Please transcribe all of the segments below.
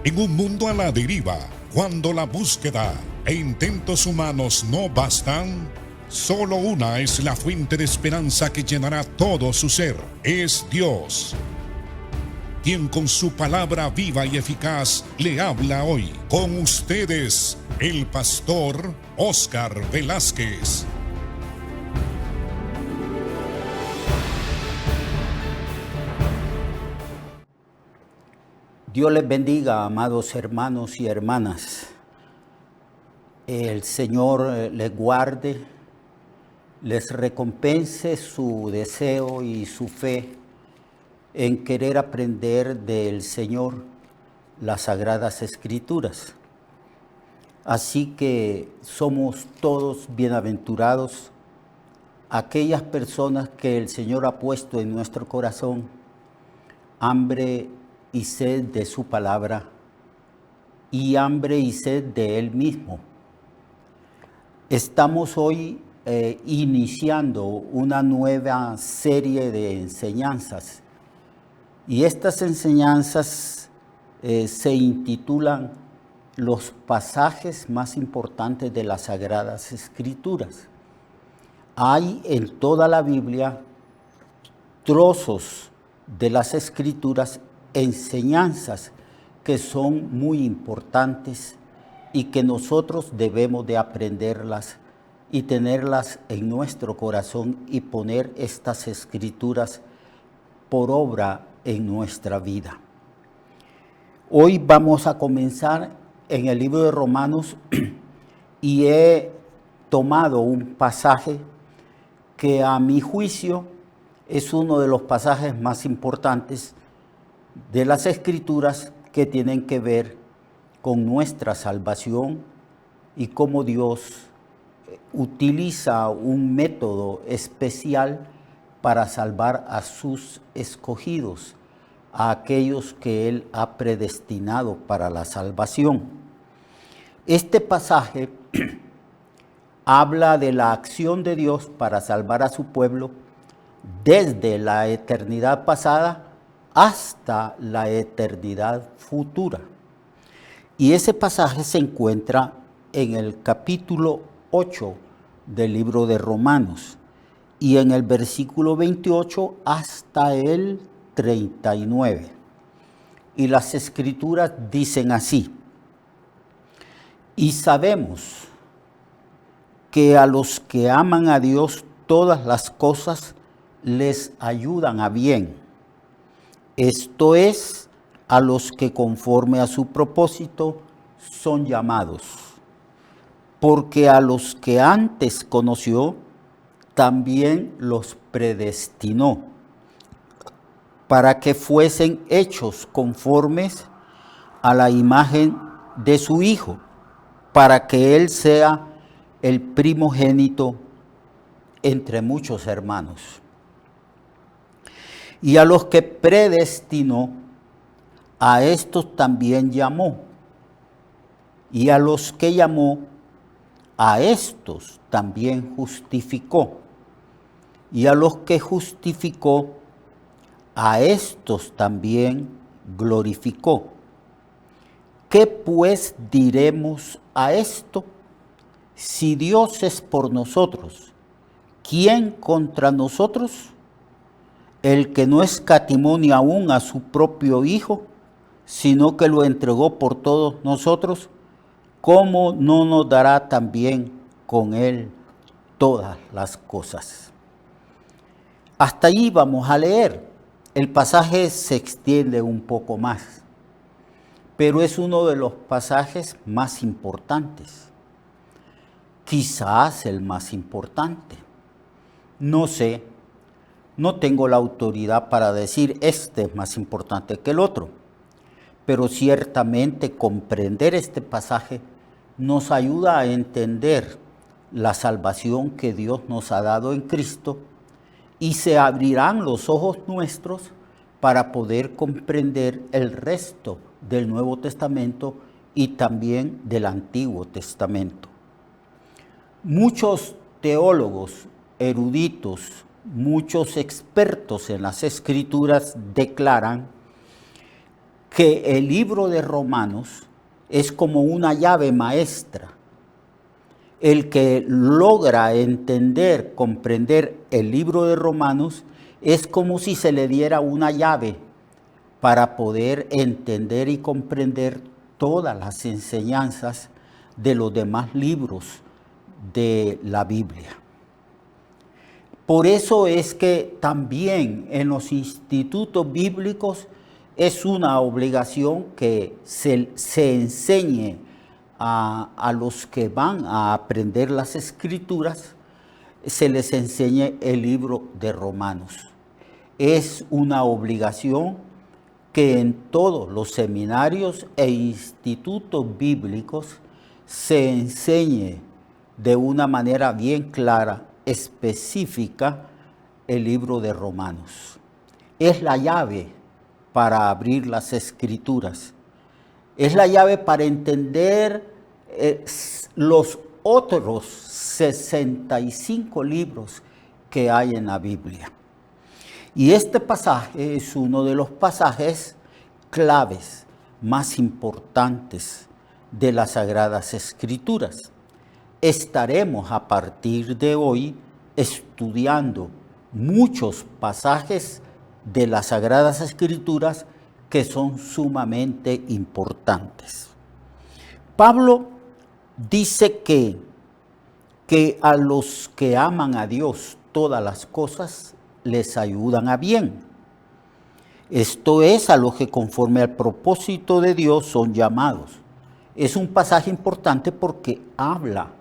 En un mundo a la deriva, cuando la búsqueda e intentos humanos no bastan, solo una es la fuente de esperanza que llenará todo su ser. Es Dios, quien con su palabra viva y eficaz le habla hoy. Con ustedes, el pastor Óscar Velázquez. Dios les bendiga, amados hermanos y hermanas. El Señor les guarde, les recompense su deseo y su fe en querer aprender del Señor las Sagradas Escrituras. Así que somos todos bienaventurados aquellas personas que el Señor ha puesto en nuestro corazón hambre y sed de su palabra y hambre y sed de Él mismo. Estamos hoy iniciando una nueva serie de enseñanzas y estas enseñanzas se intitulan Los pasajes más importantes de las Sagradas Escrituras. Hay en toda la Biblia trozos de las Escrituras, enseñanzas que son muy importantes y que nosotros debemos de aprenderlas y tenerlas en nuestro corazón y poner estas Escrituras por obra en nuestra vida. Hoy vamos a comenzar en el libro de Romanos y he tomado un pasaje que a mi juicio es uno de los pasajes más importantes de las Escrituras que tienen que ver con nuestra salvación y cómo Dios utiliza un método especial para salvar a sus escogidos, a aquellos que Él ha predestinado para la salvación. Este pasaje habla de la acción de Dios para salvar a su pueblo desde la eternidad pasada hasta la eternidad futura. Y ese pasaje se encuentra en el capítulo 8 del libro de Romanos y en el versículo 28 hasta el 39. Y las Escrituras dicen así: y sabemos que a los que aman a Dios todas las cosas les ayudan a bien. Esto es, a los que conforme a su propósito son llamados. Porque a los que antes conoció, también los predestinó, para que fuesen hechos conformes a la imagen de su Hijo, para que Él sea el primogénito entre muchos hermanos. Y a los que predestinó, a estos también llamó. Y a los que llamó, a estos también justificó. Y a los que justificó, a estos también glorificó. ¿Qué pues diremos a esto? Si Dios es por nosotros, ¿quién contra nosotros? El que no escatimó ni aún a su propio Hijo, sino que lo entregó por todos nosotros, ¿cómo no nos dará también con Él todas las cosas? Hasta ahí vamos a leer. El pasaje se extiende un poco más, pero es uno de los pasajes más importantes. Quizás el más importante. No sé. No tengo la autoridad para decir este es más importante que el otro, pero ciertamente comprender este pasaje nos ayuda a entender la salvación que Dios nos ha dado en Cristo y se abrirán los ojos nuestros para poder comprender el resto del Nuevo Testamento y también del Antiguo Testamento. Muchos teólogos eruditos, muchos expertos en las Escrituras declaran que el libro de Romanos es como una llave maestra. El que logra entender, comprender el libro de Romanos es como si se le diera una llave para poder entender y comprender todas las enseñanzas de los demás libros de la Biblia. Por eso es que también en los institutos bíblicos es una obligación que se enseñe a los que van a aprender las Escrituras, se les enseñe el libro de Romanos. Es una obligación que en todos los seminarios e institutos bíblicos se enseñe de una manera bien clara, específica, el libro de Romanos. Es la llave para abrir las Escrituras. Es la llave para entender los otros 65 libros que hay en la Biblia. Y este pasaje es uno de los pasajes claves más importantes de las Sagradas Escrituras. Estaremos a partir de hoy estudiando muchos pasajes de las Sagradas Escrituras que son sumamente importantes. Pablo dice que a los que aman a Dios todas las cosas les ayudan a bien. Esto es, a los que conforme al propósito de Dios son llamados. Es un pasaje importante porque habla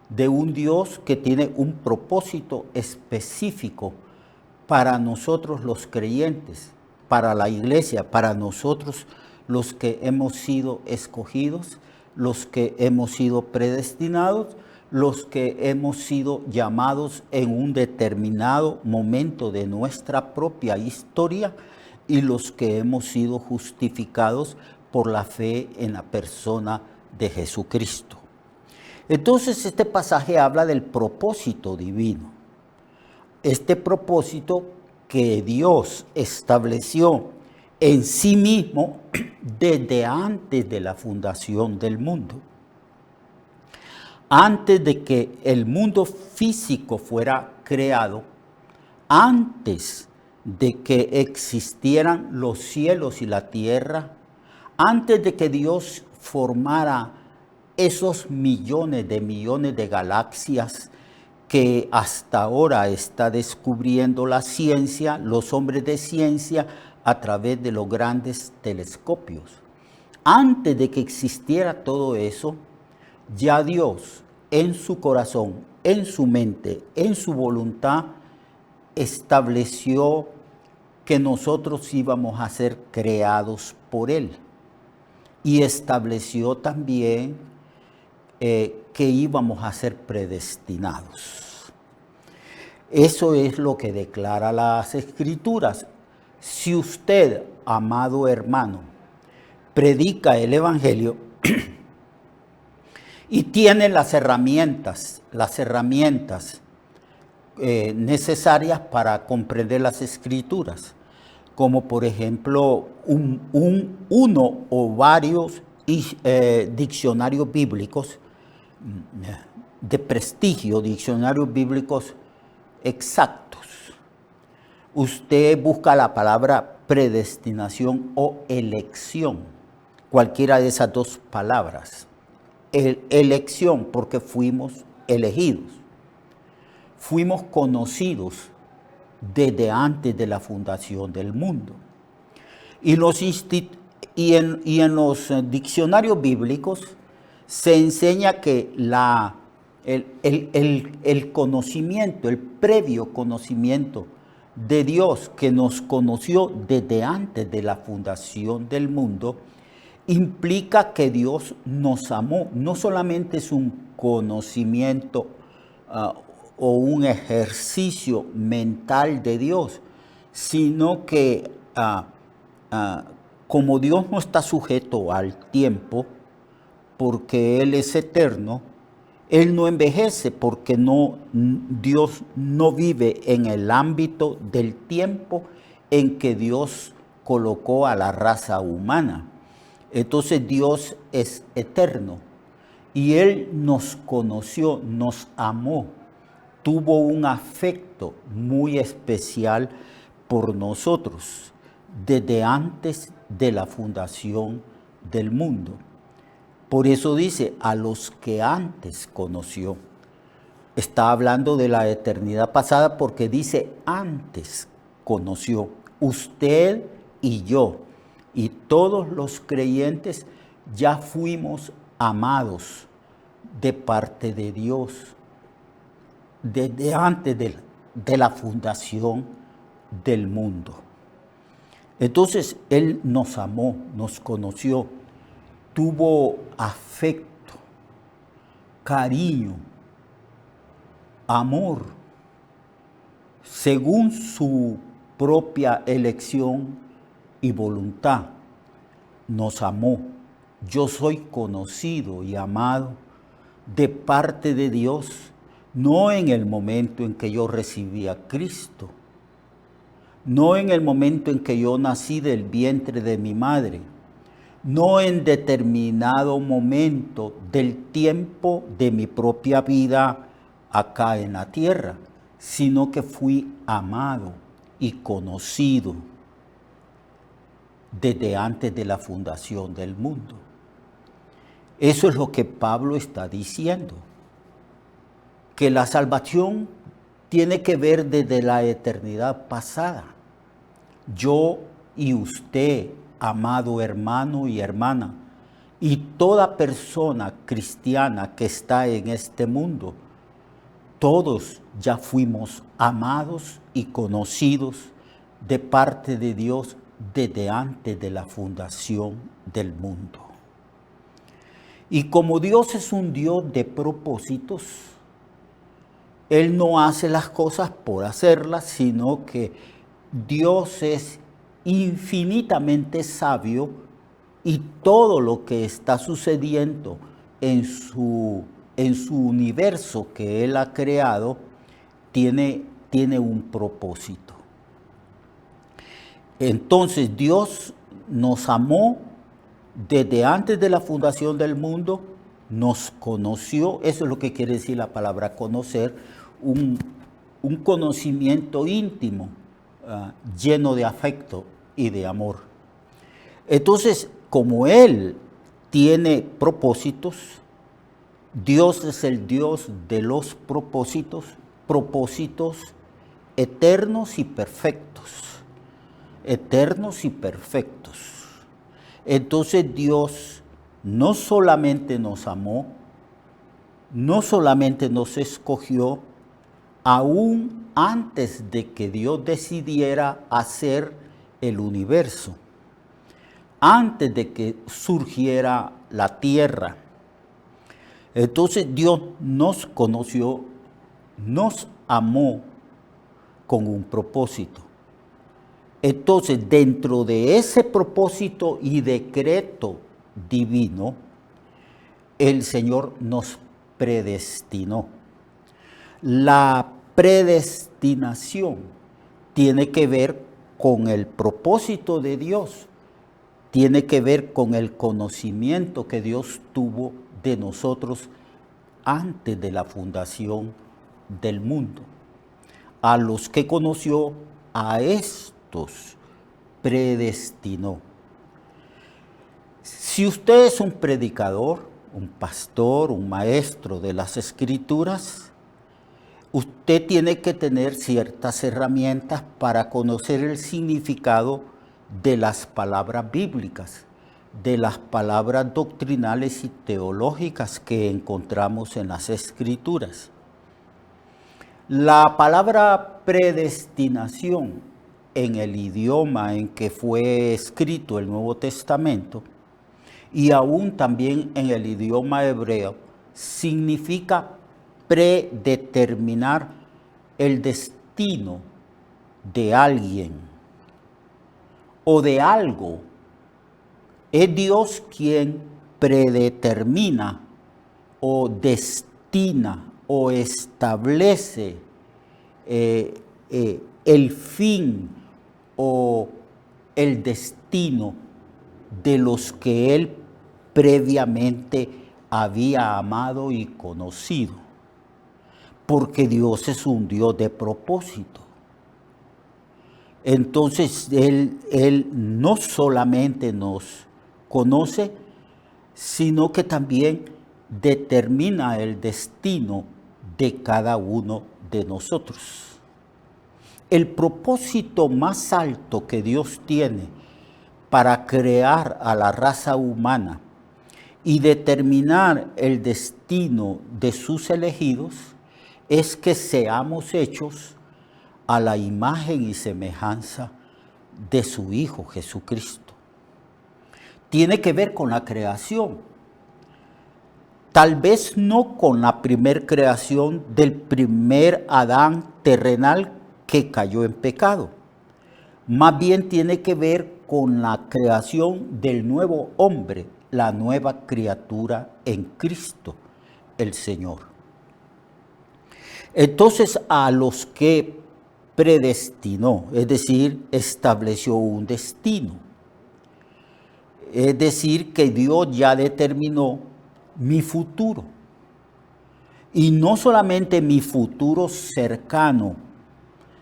de un Dios que tiene un propósito específico para nosotros los creyentes, para la iglesia, para nosotros los que hemos sido escogidos, los que hemos sido predestinados, los que hemos sido llamados en un determinado momento de nuestra propia historia y los que hemos sido justificados por la fe en la persona de Jesucristo. Entonces este pasaje habla del propósito divino. Este propósito que Dios estableció en sí mismo desde antes de la fundación del mundo. Antes de que el mundo físico fuera creado, antes de que existieran los cielos y la tierra, antes de que Dios formara esos millones de galaxias que hasta ahora está descubriendo la ciencia, los hombres de ciencia, a través de los grandes telescopios. Antes de que existiera todo eso, ya Dios en su corazón, en su mente, en su voluntad, estableció que nosotros íbamos a ser creados por Él. Y estableció también que íbamos a ser predestinados. Eso es lo que declara las Escrituras. Si usted, amado hermano, predica el Evangelio y tiene las herramientas necesarias para comprender las Escrituras, como por ejemplo uno o varios diccionarios bíblicos de prestigio, diccionarios bíblicos exactos. Usted busca la palabra predestinación o elección, cualquiera de esas dos palabras. Elección, porque fuimos elegidos, fuimos conocidos desde antes de la fundación del mundo. Y en los diccionarios bíblicos se enseña que el conocimiento, el previo conocimiento de Dios que nos conoció desde antes de la fundación del mundo, implica que Dios nos amó. No solamente es un conocimiento o un ejercicio mental de Dios, sino que como Dios no está sujeto al tiempo, porque Él es eterno, Él no envejece porque Dios no vive en el ámbito del tiempo en que Dios colocó a la raza humana. Entonces Dios es eterno y Él nos conoció, nos amó, tuvo un afecto muy especial por nosotros desde antes de la fundación del mundo. Por eso dice, a los que antes conoció. Está hablando de la eternidad pasada porque dice antes conoció. Usted y yo y todos los creyentes ya fuimos amados de parte de Dios desde antes de la fundación del mundo. Entonces Él nos amó, nos conoció, tuvo afecto, cariño, amor, según su propia elección y voluntad. Nos amó. Yo soy conocido y amado de parte de Dios, no en el momento en que yo recibí a Cristo, no en el momento en que yo nací del vientre de mi madre, no en determinado momento del tiempo de mi propia vida acá en la tierra, sino que fui amado y conocido desde antes de la fundación del mundo. Eso es lo que Pablo está diciendo, que la salvación tiene que ver desde la eternidad pasada. Yo y usted, amado hermano y hermana, y toda persona cristiana que está en este mundo, todos ya fuimos amados y conocidos de parte de Dios desde antes de la fundación del mundo. Y como Dios es un Dios de propósitos, Él no hace las cosas por hacerlas, sino que Dios es infinitamente sabio y todo lo que está sucediendo en su universo que Él ha creado tiene un propósito. Entonces Dios nos amó desde antes de la fundación del mundo, nos conoció, eso es lo que quiere decir la palabra conocer, un conocimiento íntimo, lleno de afecto y de amor. Entonces, como Él tiene propósitos, Dios es el Dios de los propósitos, propósitos eternos y perfectos. Eternos y perfectos. Entonces Dios no solamente nos amó, no solamente nos escogió, aún antes de que Dios decidiera hacer el universo, antes de que surgiera la tierra. Entonces Dios nos conoció, nos amó con un propósito. Entonces, dentro de ese propósito y decreto divino, el Señor nos predestinó. La predestinación tiene que ver con el propósito de Dios, tiene que ver con el conocimiento que Dios tuvo de nosotros antes de la fundación del mundo. A los que conoció, a estos predestinó. Si usted es un predicador, un pastor, un maestro de las Escrituras, usted tiene que tener ciertas herramientas para conocer el significado de las palabras bíblicas, de las palabras doctrinales y teológicas que encontramos en las Escrituras. La palabra predestinación en el idioma en que fue escrito el Nuevo Testamento y aún también en el idioma hebreo, significa predeterminar el destino de alguien o de algo. Es Dios quien predetermina o destina o establece el fin o el destino de los que Él previamente había amado y conocido, porque Dios es un Dios de propósito. Entonces Él no solamente nos conoce, sino que también determina el destino de cada uno de nosotros. El propósito más alto que Dios tiene para crear a la raza humana y determinar el destino de sus elegidos es que seamos hechos a la imagen y semejanza de su Hijo Jesucristo. Tiene que ver con la creación. Tal vez no con la primer creación del primer Adán terrenal que cayó en pecado. Más bien tiene que ver con la creación del nuevo hombre, la nueva criatura en Cristo, el Señor. Entonces, a los que predestinó, es decir, estableció un destino. Es decir, que Dios ya determinó mi futuro. Y no solamente mi futuro cercano,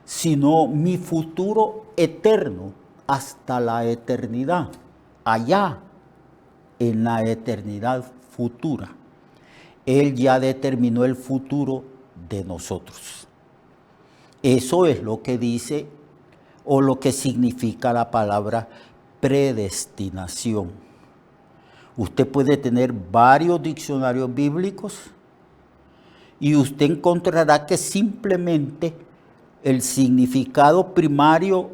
sino mi futuro eterno hasta la eternidad, allá en la eternidad futura. Él ya determinó el futuro de nosotros. Eso es lo que dice o lo que significa la palabra predestinación. Usted puede tener varios diccionarios bíblicos y usted encontrará que simplemente el significado primario,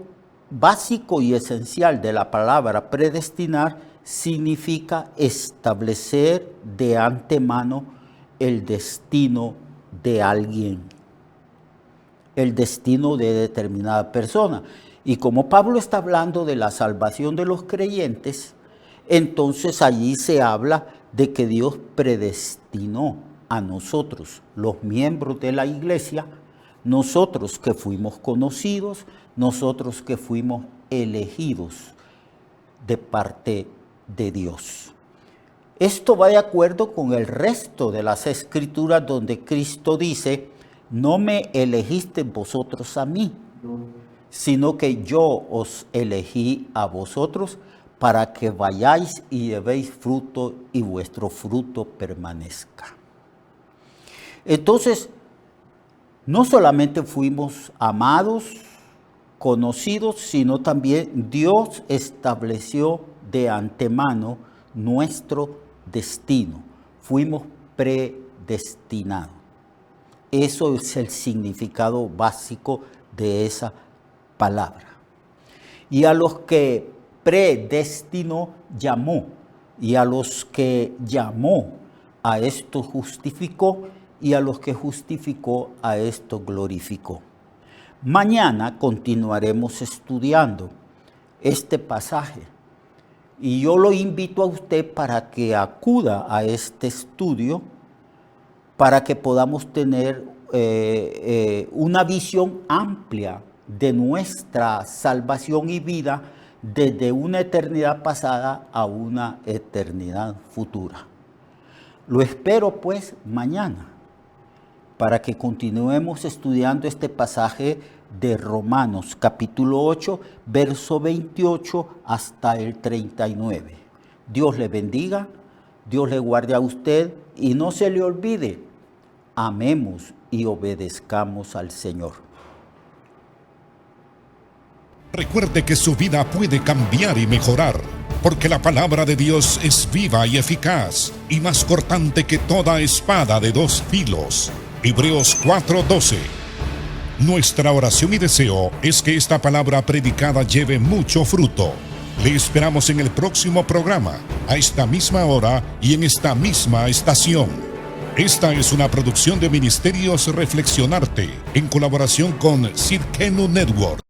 básico y esencial de la palabra predestinar significa establecer de antemano el destino de alguien, el destino de determinada persona. Y como Pablo está hablando de la salvación de los creyentes, entonces allí se habla de que Dios predestinó a nosotros, los miembros de la iglesia, nosotros que fuimos conocidos, nosotros que fuimos elegidos de parte de Dios. Esto va de acuerdo con el resto de las escrituras donde Cristo dice: no me elegisteis vosotros a mí, sino que yo os elegí a vosotros para que vayáis y llevéis fruto y vuestro fruto permanezca. Entonces, no solamente fuimos amados, conocidos, sino también Dios estableció de antemano nuestro destino. Fuimos predestinados. Eso es el significado básico de esa palabra. Y a los que predestinó, llamó. Y a los que llamó, a esto justificó. Y a los que justificó, a esto glorificó. Mañana continuaremos estudiando este pasaje. Y yo lo invito a usted para que acuda a este estudio, para que podamos tener una visión amplia de nuestra salvación y vida desde una eternidad pasada a una eternidad futura. Lo espero pues mañana para que continuemos estudiando este pasaje de Romanos capítulo 8, verso 28 hasta el 39. Dios le bendiga, Dios le guarde a usted y no se le olvide, amemos y obedezcamos al Señor. Recuerde que su vida puede cambiar y mejorar, porque la palabra de Dios es viva y eficaz, y más cortante que toda espada de dos filos. Hebreos 4:12. Nuestra oración y deseo es que esta palabra predicada lleve mucho fruto. Le esperamos en el próximo programa, a esta misma hora y en esta misma estación. Esta es una producción de Ministerios Reflexionarte, en colaboración con Sirkenu Network.